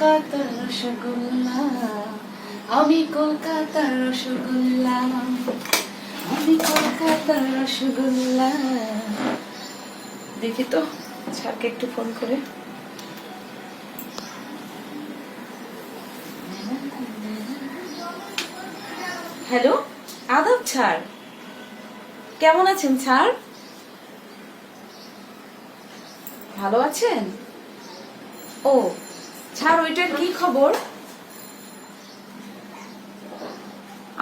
কলকাতার রসগোল্লা, আমি কলকাতার রসগোল্লা, আমি কলকাতার রসগোল্লা। দেখি তো স্যারকে একটু ফোন করে। হ্যালো, আদাব স্যার, কেমন আছেন স্যার? ভালো আছেন? ও স্যার, ওইটার কি খবর?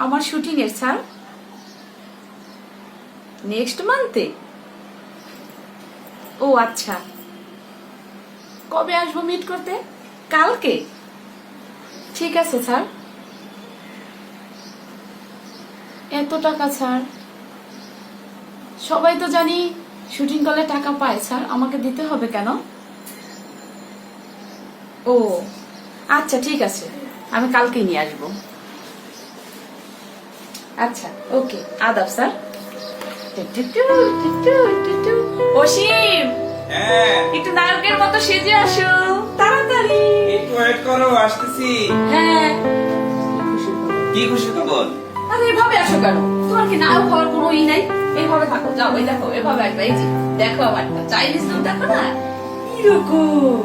আমার শুটিং এর স্যার নেক্সট মান্থে। ও আচ্ছা, কবে আসবো মিট করতে? কালকে? ঠিক আছে স্যার। এত টাকা স্যার? সবাই তো জানি শুটিং করলে টাকা পায় স্যার, আমাকে দিতে হবে কেন? ও আচ্ছা, ঠিক আছে, আমি কালকে নিয়ে আসবো। আচ্ছা, ওকে, আদাব স্যার। অসীম, একটু নায়কের মতো সেজে আসো তাড়াতাড়ি। একটু ওয়েট করো, আসতেছি। হ্যাঁ, কি খুশি খবর? আরে এভাবে আসো কেন? তোমার কি নায়ক হওয়ার কোনো ই নাই? এইভাবে থাকো, যাও, এই দেখো, এভাবে আসবে। এই যে দেখো, আমারটা চাইনিজ নাম দেখো না, এরকম।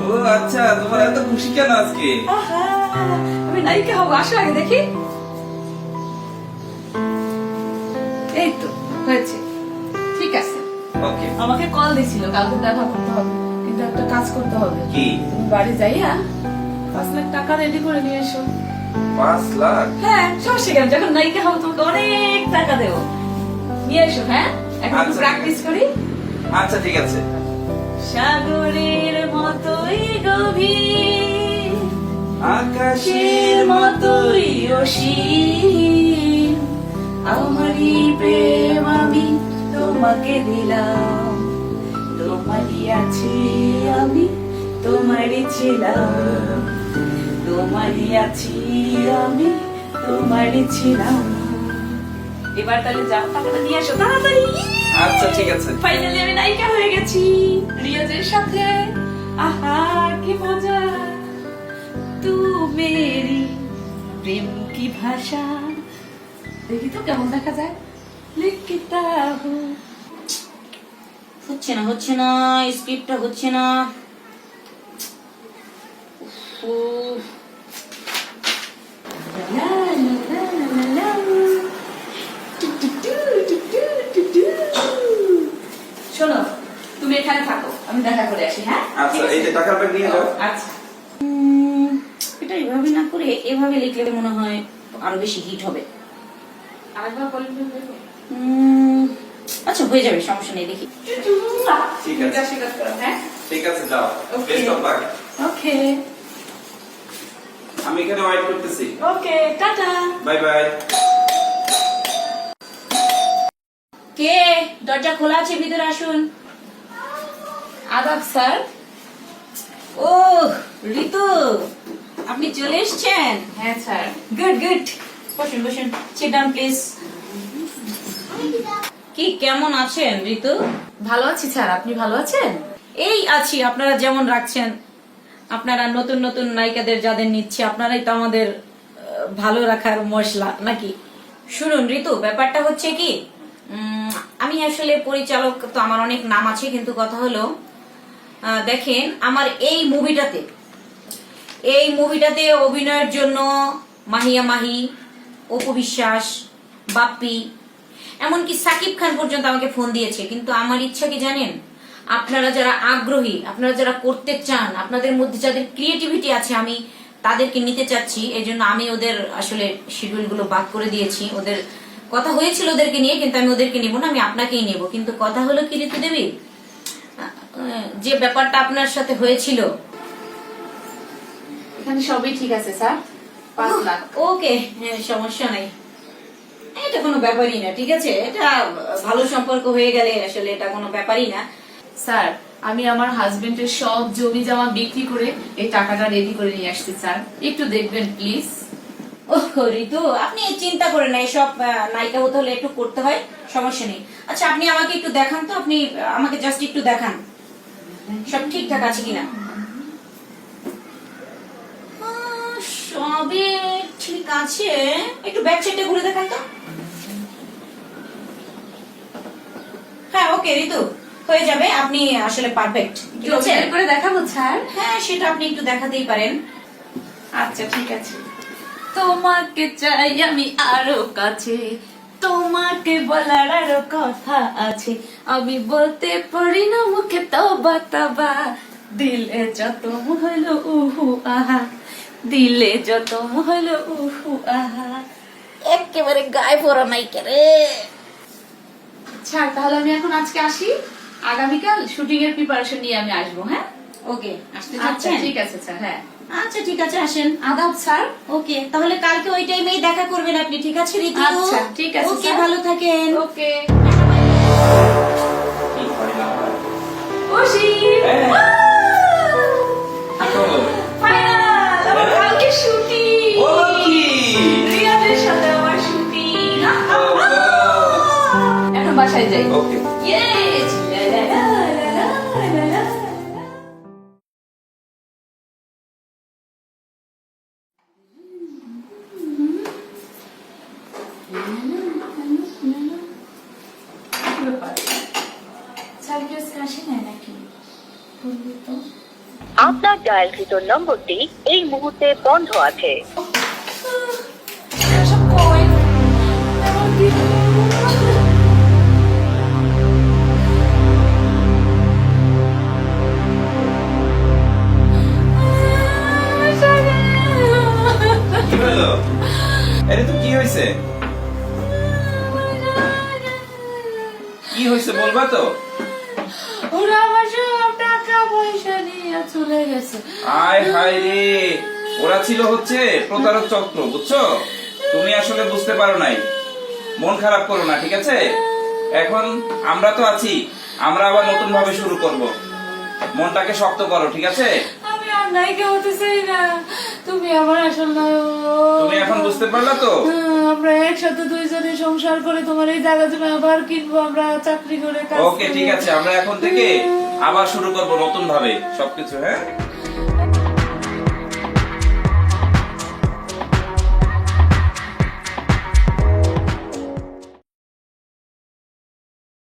ও আচ্ছা, তোমার এত খুশি কেন আজকে? আহা, আমি নায়িকা হবো, আসো আগে দেখি। এই তো হয়েছে, ঠিক আছে। ওকে, আমাকে কল দিছিল কালকে দেখা করতে হবে, কিন্তু একটা কাজ করতে হবে। কি? তুমি বাড়ি যাইয়া 5 লাখ টাকা রেডি করে নিয়ে এসো। 5 লাখ? হ্যাঁ, সমস্যা কেন, যখন নায়িকা হবো তোমাকে অনেক টাকা দেবো। নিয়ে এসো। হ্যাঁ, এখন একটু আচ্ছা, প্র্যাকটিস করি। আচ্ছা ঠিক আছে। সাগরের মতোই গভীর, আকাশের মতোই অসীম, আমারই প্রেম আমি তোমাকে দিলাম, তোমারই আছি আমি, তোমারই ছিলাম, তোমারই আছি আমি, তোমারই ছিলাম। এবার তাহলে যাও, টাকাটা নিয়ে আসো তাড়াতাড়ি। আচ্ছা ঠিক আছে। ফাইনালি আমি নায়িকা হয়ে গেছি রিয়াজের সাথে। আহা কি মজা। তু মেরি প্রেম কি ভাষা, দেখি তো কেমন দেখা যায়। লিখিতা হু। হচ্ছে না, স্ক্রিপ্টটা হচ্ছে না। উফ, লা লা লা লা লা। টু টু টু টু টু টু টু। শোনো, তুমি এখানে থাকো, আমি দেখা করে আসি। হ্যাঁ, আচ্ছা, এই যে টাকার ব্যাগ নিয়ে যাও। আচ্ছা। এটা এভাবে না করে এভাবে লিখলে মনে হয় আরো বেশি হিট হবে। আরেকবার বলুন দেখো। আচ্ছা, হয়ে যাবে, সমস্যা নেই, দেখি। ঠিক আছে। হ্যাঁ, ঠিক আছে, যাও। Okay. Best of luck. Okay আমি এখানে ওয়েট করতেছি। Okay, tata. Bye bye. কে? দরজা খোলা আছে, ভিতরে আসুন। আদাব স্যার। ও ঋতু, আপনি চলে এসেছেন? হ্যাঁ স্যার। গুড গুড, বসুন বসুন, সিট ডাউন প্লিজ। কি কেমন আছেন ঋতু? ভালো আছি স্যার, আপনি ভালো আছেন? এই আছি, আপনারা যেমন রাখছেন। আপনারা নতুন নতুন নায়িকাদের যাদের নিচ্ছে, আপনারাই তো আমাদের ভালো রাখার মশলা নাকি। শুনুন ঋতু, ব্যাপারটা হচ্ছে কি, আমি আসলে পরিচালক তো, আমার অনেক নাম আছে, কিন্তু কথা হলো দেখেন, আমার এই মুভিটাতে অভিনয়ের জন্য মাহিয়া মাহি, অপু বিশ্বাস, বাপ্পি, এমনকি সাকিব খান পর্যন্ত আমাকে ফোন দিয়েছে। কিন্তু আমার ইচ্ছা কি জানেন, আপনারা যারা আগ্রহী, আপনারা যারা করতে চান, আপনাদের মধ্যে যাদের ক্রিয়েটিভিটি আছে, আমি তাদেরকে নিতে চাচ্ছি। এই জন্য আমি ওদের আসলে শিডিউল গুলো বাদ করে দিয়েছি। ওদের কথা হয়েছিল ওদেরকে নিয়ে, কিন্তু আমি ওদেরকে নিব না, আমি আপনাকেই নেব। কিন্তু কথা হলো কি ঋতু দেবী, যে ব্যাপারটা আপনার সাথে হয়েছিল, এখানে সবই ঠিক আছে স্যার। 5 লাখ। ওকে, সমস্যা নাই, এটা কোনো ব্যাপারই না, ঠিক আছে। এটা ভালো সম্পর্ক হয়ে গেলে আসলে এটা কোনো ব্যাপারই না। স্যার, আমি আমার হাজবেন্ডের সব জমি জমা বিক্রি করে এই টাকাটা রেডি করে নিয়ে আসছি স্যার, একটু দেখবেন প্লিজ। ওহ ঋতু, আপনি চিন্তা করেন না, এসব নায়িকা হতে হলে একটু করতে হয়, সমস্যা নেই। আচ্ছা, আপনি আমাকে একটু দেখান তো, আপনি আমাকে জাস্ট একটু দেখান সব ঠিকঠাক আছে কিনা। সবে ঠিক আছে, একটু ব্যাক সাইডে ঘুরে দেখান তো। হ্যাঁ ওকে ঋতু, হয়ে যাবে, আপনি আসলে পারফেক্ট, ঠিক আছে। অভিনয় করে দেখাবো স্যার? হ্যাঁ সেটা আপনি একটু দেখাতেই পারেন। আচ্ছা ঠিক আছে। তোমাকে চাই আমি আরো কাছে, তোমাকে বলার আরো কথা আছে, আমি বলতে পারি না মুখে তবা তবা, দিলে যত হলো উহু আহা, দিলে যত হলো উহু আহা। একেবারে গায়ে পড়া নাই রে। আচ্ছা তাহলে আমি এখন আজকে আসি, আগামীকাল শুটিং এর প্রিপারেশন নিয়ে আমি আসবো। হ্যাঁ ওকে, আসতে আচ্ছা চাচ্ছেন? ঠিক আছে স্যার। হ্যাঁ আচ্ছা ঠিক আছে, আসেন। আদাব স্যার। ওকে, তাহলে কালকে ওই টাইমেই দেখা করবেন আপনি, ঠিক আছে ঋতু? আচ্ছা, ঠিক আছে, ওকে, স্যার। ভালো থাকেন। ওকে। কি হয় না হয়? খুশি হ্যাঁ। কি খবর? ফাইনাল আমার কালকে শুটিং, ও কি? রিয়াদের সাথে আমার শুটিং। ও, ও। এখন বাসায় যাই। ওকে। ইয়েস লা লা লা লা লা লা। কি ব্যাপার? স্যার কি আজকে আসে নাই নাকি? বলবি তো। আপনার ডায়ালকৃত নম্বরটি এই মুহূর্তে বন্ধ আছে। এসব কই? এমন কি? কি হলো? আরে তো কি হয়েছে? কি হয়েছে বলবা তো? ওরা আমার সব টাকা পয়সা নিয়ে চলে গেছে। আয় হায় রে, ওরা ছিল হচ্ছে প্রতারক চক্র, বুঝছো? তুমি আসলে বুঝতে পারো নাই। মন খারাপ করো না, ঠিক আছে? এখন আমরা তো আছি, আমরা আবার নতুন ভাবে শুরু করব। মনটাকে শক্ত করো, ঠিক আছে? আমি আর নায়িকা হতে চাই না, তুমি আমার আসল নায়ক। তুমি এখন বুঝতে পারলা তো? আমরা একসাথে দুইজনে সংসার করে তোমার এই জায়গা জমি আবার কিনবো, আমরা চাকরি করে কাজ ওকে করবো। ঠিক আছে, আমরা এখন থেকে আবার শুরু করব নতুন ভাবে সবকিছু, হ্যাঁ?